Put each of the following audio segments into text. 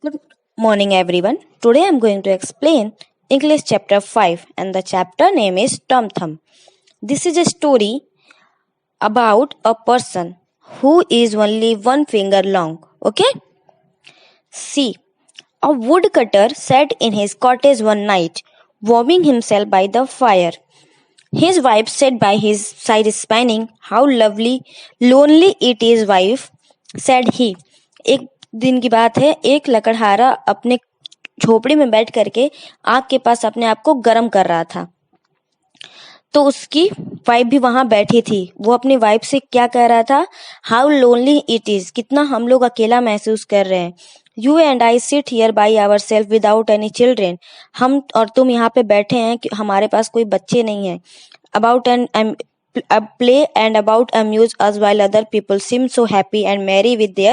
Good morning, everyone. Today I'm going to explain English chapter 5, and the chapter name is Tom Thumb. This is a story about a person who is only one finger long. Okay? See, a woodcutter sat in his cottage one night, warming himself by the fire. His wife sat by his side spinning. How lovely, lonely it is, wife, said he. एक दिन की बात है, एक लकड़हारा अपने झोपड़ी में बैठ करके आग के पास अपने आप को गर्म कर रहा था। तो उसकी वाइफ भी वहां बैठी थी। वो अपनी वाइफ से क्या कह रहा था? हाउ लोनली इट इज, कितना हम लोग अकेला महसूस कर रहे हैं। You and I sit here by our self without any children, हम और तुम यहाँ पे बैठे हैं कि हमारे पास कोई बच्चे नहीं है। About an play and about amuse us while other people seem so happy and merry with their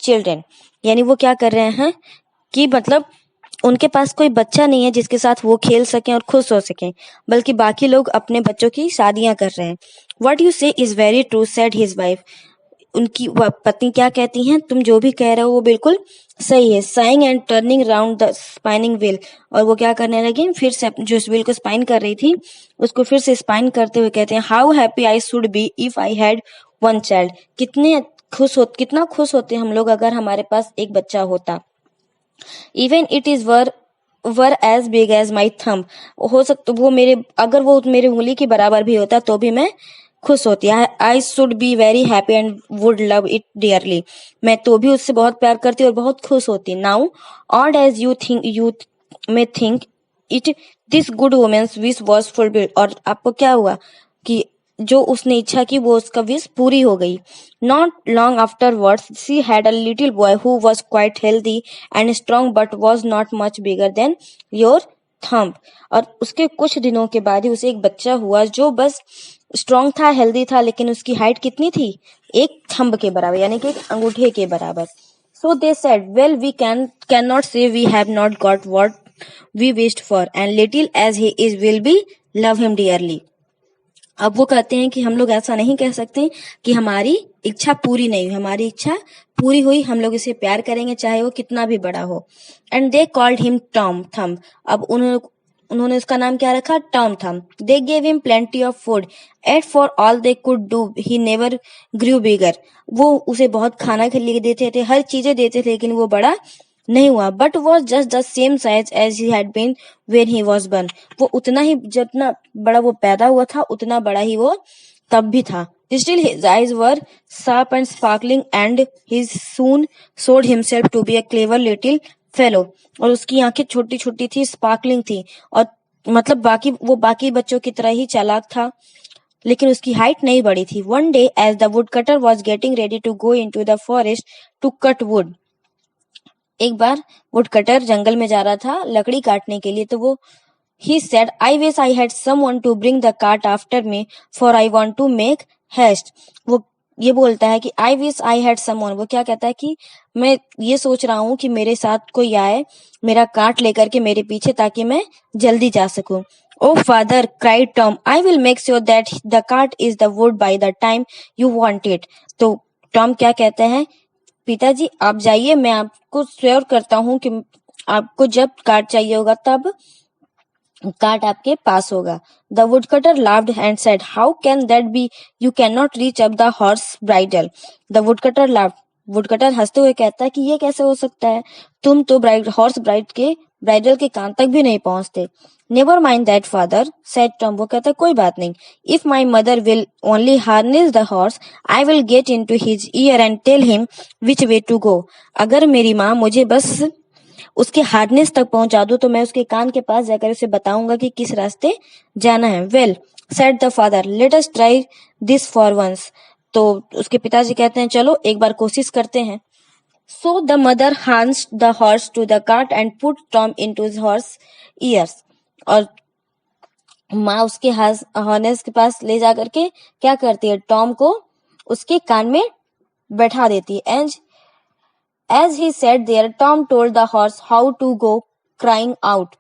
children। यानी वो क्या कर रहे हैं कि मतलब उनके पास कोई बच्चा नहीं है जिसके साथ वो खेल सकें और खुश हो सकें, बल्कि बाकी लोग अपने बच्चों की शादियां कर रहे हैं। What you say is very true, said his wife। उनकी पत्नी क्या कहती हैं? तुम जो भी कह रहे हो वो बिल्कुल सही है। Saying and turning round the spinning wheel, और वो क्या करने लगी? फिर से जो इस व्हील को स्पाइन कर रही थी उसको फिर से स्पाइन करते हुए कहते हैं, how happy I should be if I had one child, कितना खुश होते हम लोग अगर हमारे पास एक बच्चा होता। Even it is were as big as my thumb, हो सकता वो अगर वो मेरे उंगली के बराबर भी होता तो भी मैं खुश होती। I should be very happy and would love it dearly, मैं तो भी उससे बहुत प्यार करती और बहुत खुश होती। Now odd as you may think it, this good women's wish was fulfilled, और आपको क्या हुआ कि जो उसने इच्छा की वो उसका विश पूरी हो गई। Not long afterwards she had a little boy who was quite healthy and strong but was not much bigger than your thumb, और उसके कुछ दिनों के बाद ही उसे एक बच्चा हुआ जो बस स्ट्रॉन्ग था, हेल्दी था, लेकिन उसकी हाइट कितनी थी? एक थंब के बराबर, यानी कि एक अंगूठे के बराबर। So they said, well we can not say we have not got what we wished for, and little as he is will be love him dearly. अब वो कहते हैं कि हम लोग ऐसा नहीं कह सकते कि हमारी इच्छा पूरी नहीं हुई, हमारी इच्छा पूरी हुई, हम लोग इसे प्यार करेंगे चाहे वो कितना भी बड़ा हो। And they called him Tom Thumb, अब उन्होंने उसका नाम क्या रखा? Tom Thumb. They gave him plenty of food yet for all they could do he never grew bigger, वो उसे बहुत खाना के लिए देते थे, हर चीजें देते थे, लेकिन वो बड़ा नहीं हुआ। But was just the same size as he had been when he was born, वो उतना ही, जितना बड़ा वो पैदा हुआ था उतना बड़ा ही वो तब भी था। Still his eyes were sharp and sparkling and he soon showed himself to be a clever little fellow, और उसकी आंखें छोटी छोटी थी, स्पार्कलिंग थी, और मतलब बाकी बच्चों की तरह ही चालाक था, लेकिन उसकी हाइट नहीं बढ़ी थी। One day as the woodcutter was getting ready to go into the forest to cut wood, एक बार वुडकटर जंगल में जा रहा था लकड़ी काटने के लिए, तो वो he said, I wish I had someone to bring the cart after me for I want to make haste। वो ये बोलता है कि I wish I had someone, वो क्या कहता है कि मैं ये सोच रहा हूँ कि मेरे साथ कोई आए मेरा कार्ट लेकर के मेरे पीछे, ताकि मैं जल्दी जा सकूं। Oh father, cried Tom, I will make sure that the cart is the wood by the time you want it। तो टॉम क्या कहते हैं? पिताजी आप जाइए, मैं आपको श्योर करता हूँ कि आपको जब कार्ट चाहिए होगा तब कार्ट आपके पास होगा। The woodcutter laughed and said, how can that be, you can not reach up the horse bridle. The woodcutter laughed, woodcutter हंसते हुए कहता है कि ये कैसे हो सकता है, तुम तो हॉर्स ब्राइडल के कान तक भी नहीं पहुंचते। Never mind that father, said Tom, वो कहता है कोई बात नहीं। If my mother will only harness the horse I will get in to his ear and tell him which way to go, अगर मेरी माँ मुझे बस उसके हार्नेस तक पहुंचा दो तो मैं उसके कान के पास जाकर उसे बताऊंगा कि किस रास्ते जाना है। Well said the father, let us try this for once, तो उसके पिताजी कहते हैं चलो एक बार कोशिश करते हैं। So the mother harnessed the horse to the cart and put Tom into his horse ears, और माँ उसके हार्नेस के पास ले जा करके क्या करती है? टॉम को उसके कान में बैठा देती है। As he sat there, Tom told the horse how to go, crying out।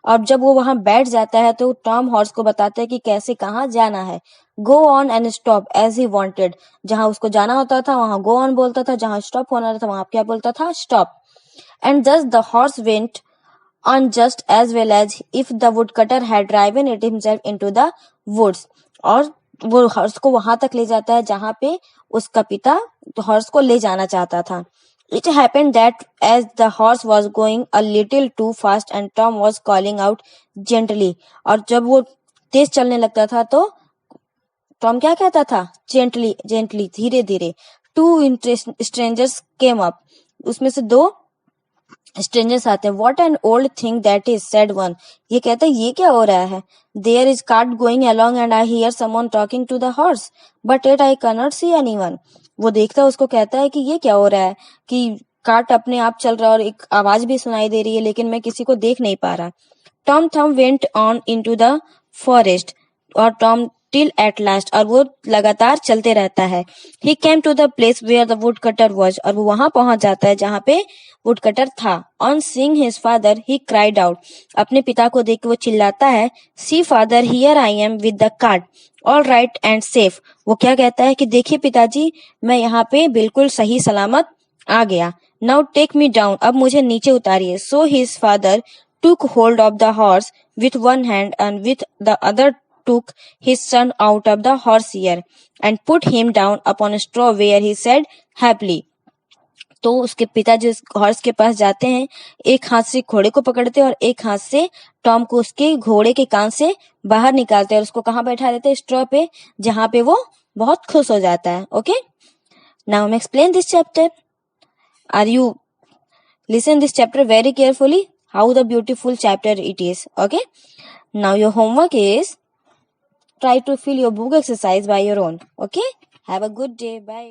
और जब वो वहां बैठ जाता है तो टॉम हॉर्स को बताता है कि कैसे कहाँ जाना है। Go on and stop as he wanted, जहां उसको जाना होता था वहां go on बोलता था, जहां स्टॉप होना था वहां क्या बोलता था? Stop. and thus the horse went on just as well as if the woodcutter had driven it himself into the woods. और वो हॉर्स को वहां तक ले जाता है जहां पे उसका पिता हॉर्स को ले जाना चाहता था. It happened that as the horse was going a little too fast and Tom was calling out gently, और जब वो तेज चलने लगता था तो टॉम क्या कहता था? जेंटली जेंटली, धीरे धीरे. टू स्ट्रेंजर्स केम अप, उसमें से दो स्ट्रेंजर्स आते हैं. What an old thing that is, said one. ये कहता है ये क्या हो रहा है? There is cart going along and I hear someone talking to the horse but at I can not see anyone. वो देखता है, उसको कहता है कि ये क्या हो रहा है कि कार्ट अपने आप चल रहा है और एक आवाज भी सुनाई दे रही है लेकिन मैं किसी को देख नहीं पा रहा. Tom Thumb went on into the forest, और टॉम टिल एट लास्ट, और वो लगातार चलते रहता है. He came to the place where the wood cutter was, और वो वहां पहुंच जाता है जहां पे वुड कटर था. On seeing his father he cried out, अपने पिता को देख के वो चिल्लाता है. See father, here I am with the cart, all right and safe. वो क्या कहता है कि देखिए पिताजी, मैं यहाँ पे बिल्कुल सही सलामत आ गया. नाउ टेक मी डाउन, अब मुझे नीचे उतारिए. So his father took hold of the horse with one hand and with the other took his son out of the horse ear and put him down upon a straw where he said happily. तो उसके पिताजी उस horse के पास जाते हैं, एक हाथ से घोड़े को पकड़ते हैं और एक हाथ से टॉम को उसके घोड़े के कान से बाहर निकालते हैं और उसको कहाँ बैठा देते हैं? स्ट्रॉ पे, जहां पे वो बहुत खुश हो जाता है. Okay, now I explain this chapter. Are you listen this chapter very carefully, how the beautiful chapter it is. Okay, now your homework is try to fill your book exercise by your own. Okay, have a good day. Bye.